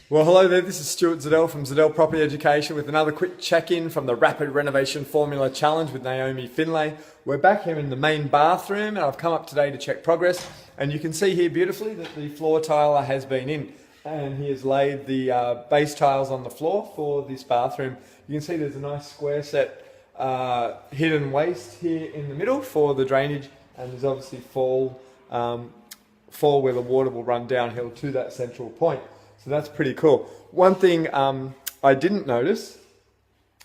Well, hello there. This is Stuart Zadel from Zadel Property Education with another quick check-in from the Rapid Renovation Formula Challenge with Naomi Finlay. We're back here in the main bathroom and I've come up today to check progress. And you can see here beautifully that the floor tiler has been in and he has laid the base tiles on the floor for this bathroom. You can see there's a nice square set hidden waste here in the middle for the drainage, and there's obviously fall where the water will run downhill to that central point. So that's pretty cool. One thing I didn't notice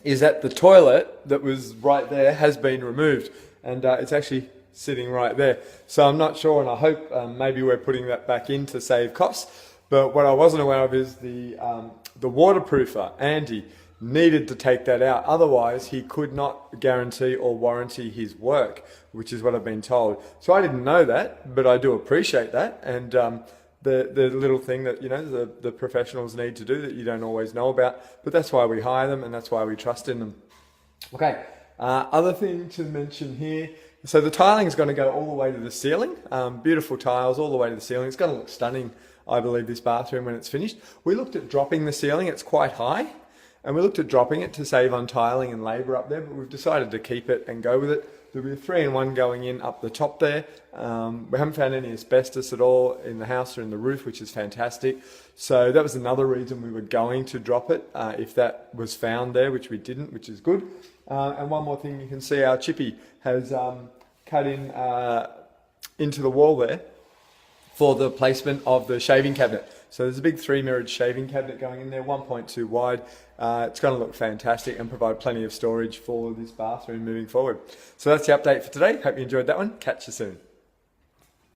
is that the toilet that was right there has been removed, and it's actually sitting right there. So I'm not sure, and I hope maybe we're putting that back in to save costs. But what I wasn't aware of is the waterproofer, Andy, needed to take that out. Otherwise, he could not guarantee or warranty his work, which is what I've been told. So I didn't know that, but I do appreciate that. And the little thing that, you know, the professionals need to do that you don't always know about, but that's why we hire them and that's why we trust in them. Okay, other thing to mention here, so the tiling is going to go all the way to the ceiling. Beautiful tiles all the way to the ceiling. It's going to look stunning, I believe, this bathroom when it's finished. We looked at dropping the ceiling, it's quite high, and we looked at dropping it to save on tiling and labour up there, but we've decided to keep it and go with it. There'll be a 3-in-1 going in up the top there. We haven't found any asbestos at all in the house or in the roof, which is fantastic. So that was another reason we were going to drop it if that was found there, which we didn't, which is good. And one more thing, you can see our chippy has cut in into the wall there for the placement of the shaving cabinet. So there's a big 3-mirrored shaving cabinet going in there, 1.2 wide. It's going to look fantastic and provide plenty of storage for this bathroom moving forward. So that's the update for today. Hope you enjoyed that one. Catch you soon.